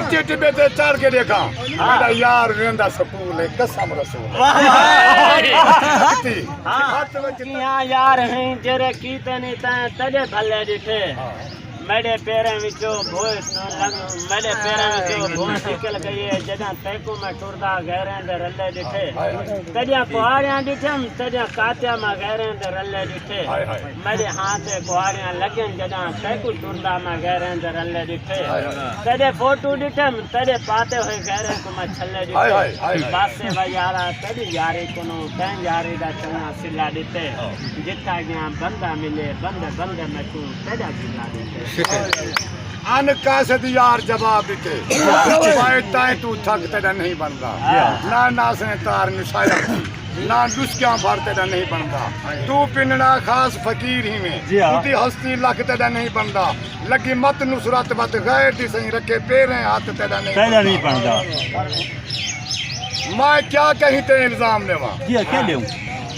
ऊंचे टिबे ते चढ़ के देखा मेरा यार वेंदा सकूल है कसम रसूल हाथ में किया यार हैं जरे कीते नहीं तड़े भले दिखे मेरे पैरों विचों भोए मेरे पैरों विचों भोए निकल गई है जदा तैको में टुरदा गहरे दे रल्ले दिखे तड़िया कुहाड़ियां दिठम तड़िया कात्या में गहरे दे रल्ले दिखे मेरे हाथ कुहाड़ियां लगन जदा तैको टुरदा में गहरे दे रल्ले दिखे तड़े फोटो दिठम तड़े पाते हुए गहरे को मैं छल्ले दिखे बासे भाई यारा तड़ी यारी कोनो तैन यारी दा चंगा सिला दिते जिता गया बंदा मिले बंदे बंदे में तू तड़ा सिला दिते अन कासद यार जवाब देते ताए तू थक तेरा नहीं बनता ना नास ने तार निशाया ना दुष्क्या भर तेरा नहीं बनता तू पिंडना खास फकीर ही में तू हस्ती लख तेरा नहीं बनता लगी मत नुसरत मत गैर दी सही रखे पैरें हाथ तेरा नहीं बनता मैं क्या कहीं ते इल्जाम लेवा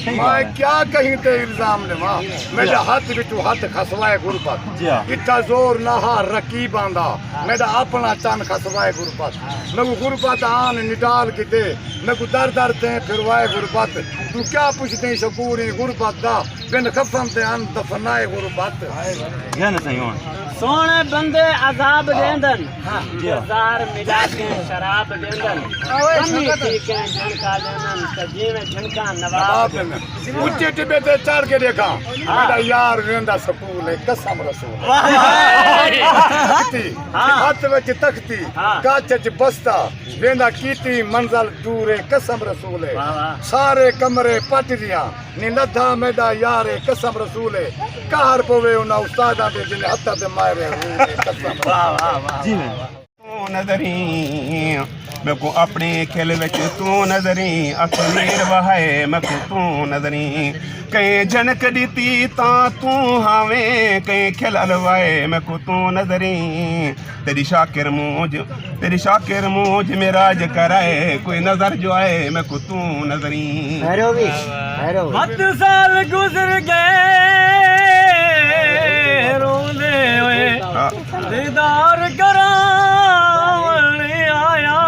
मैं क्या कहीं ते इल्जाम लेवा मेरा हाथ बिचू हाथ खसवाए गुरबत इतना जोर नहा रकी बांधा मेरा अपना चन खसवाए गुरबत मैं गुरबत आन निडाल किते मैं दर दर ते फिरवाए गुरबत तू क्या पूछते शकूरी गुरबत दा बिन खफन ते अन दफनाए गुरबत सोने बंदे अजाब देंदन जार मिला के शराब देंदन कमी थी के झनका देंदन सजी में झनका नवाब ऊंचे टिबे ते चढ़ के देखा मेरा यार वेंदा सकूल है कसम रसूल हाथ में तख्ती काच च बस्ता वेंदा कीती मंजिल दूर है कसम रसूल है सारे कमरे पट दिया नी लद्दा मेरा यार है कसम रसूल है कहर पवे उना उस्तादा दे जिने हत्था ते मारे कसम जी तू नजरी मैं को अपने खेल विच तू नजरी अखमीर वहाए मैं को तू नजरी कहीं जनक दीती ता तू हावे कहीं खेल अलवाए मैं को तू नजरी तेरी शाकिर मूज में राज कराए कोई नजर जो आए मैं को तू नजरी हद साल गुजर गए रोने हुए दीदार कराने आया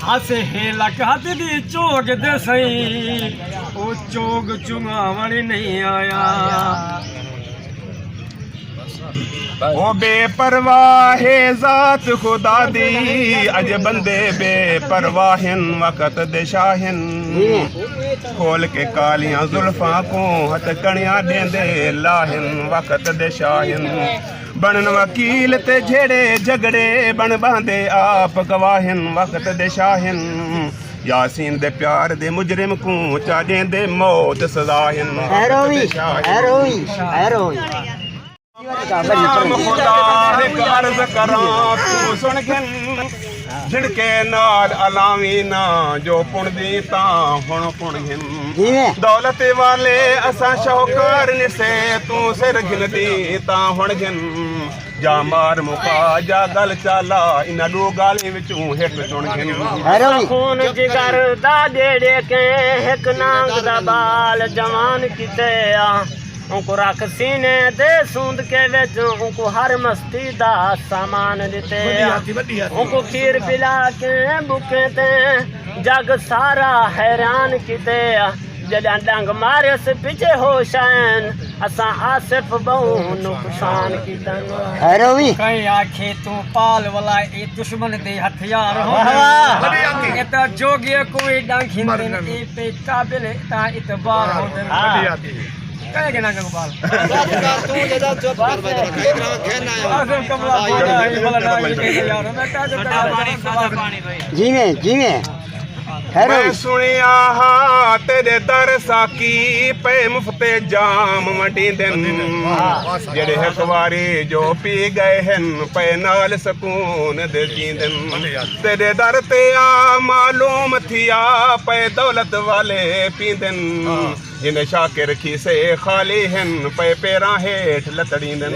हसे हे लकत दी चोग दे सही ओ चोग चुंगावण नहीं आया ओ बेपरवाह जात खुदा दी अज बंदे बेपरवाहिन वक़्त दिशाहिन खोल के कालियां जुल्फां को हथ कणियां देंदे लाहिन वक़्त दिशाहिन बनन वकील ते झेड़े झगड़े बन बांदे आप गवाहिन वक़्त दिशाहिन यासीन दे प्यार दे मुजरिम को चाड़े दे मौत सजाहिन खुदा एक अर्ज करां तू सुन गिन झिड़के नाल अलावी ना जो पुण दी ता हुण पुण गिन दौलत वाले असां शौकार निसे तू सिर गिन दी ता हुण गिन जा मार मुका जा गल चाला इना दो गाली विचों हिक चुण गिन खून जिगर दा जेड़े के हिक नांग दा बाल जवान किते आ उनको रख सीने दे सूंद के विच उनको हर मस्ती दा सामान दिते उनको खीर पिला के बुके ते जग सारा हैरान किते जदा डंग मारे से पीछे होश आन असा आसिफ बहु नुकसान कीतन कई आखे तू पाल वाला ए दुश्मन दे हथियार हो ए ता जोगिए कोई डंग हिंदन ए पे काबिल ता इतबार हो कहे ना गोपाल तू जदा चुप कर आसिफ कमला बोला जी में मैं सुनिया हा तेरे दर साकी पे मुफ्ते जाम वटी दिन जेड़े एक वारी जो पी गए हन पे नाल सकून दे जींदन तेरे दर ते आ मालूम थिया पे दौलत वाले पींदन जिन्हें शाकिर खीसे खाली हन पे पेरा हेठ लतड़ींदन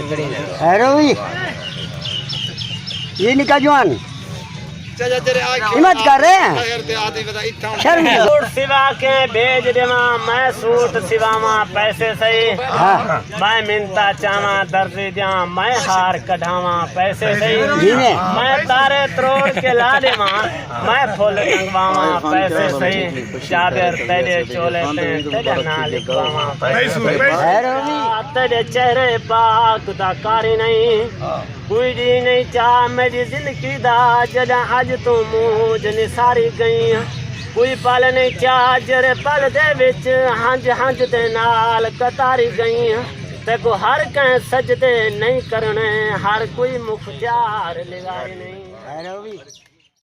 ये निका जवान हिम्मत कर रहे हैं शर्म सूट सिवा के भेज देवा मैं सूट सिवावा पैसे सही मैं मिनता चावा दर्जी दिया मैं हार कढ़ावा पैसे सही मैं तारे तोड़ के ला देवा मैं फुल टंगवावा पैसे सही जाबिर तेरे चोले तेरे ना लिखवावा पैसे तेरे चेहरे पाक दा कारी नहीं कोई दी नहीं चाह मेरी जिंदगी दा जदा अज तू मूंज निसारी गई कोई पल नहीं चाह जरे पल दे विच हंज हंज दे नाल कतारी गई ते को हर कह सजदे नहीं करने हर कोई मुखजार लगाई नहीं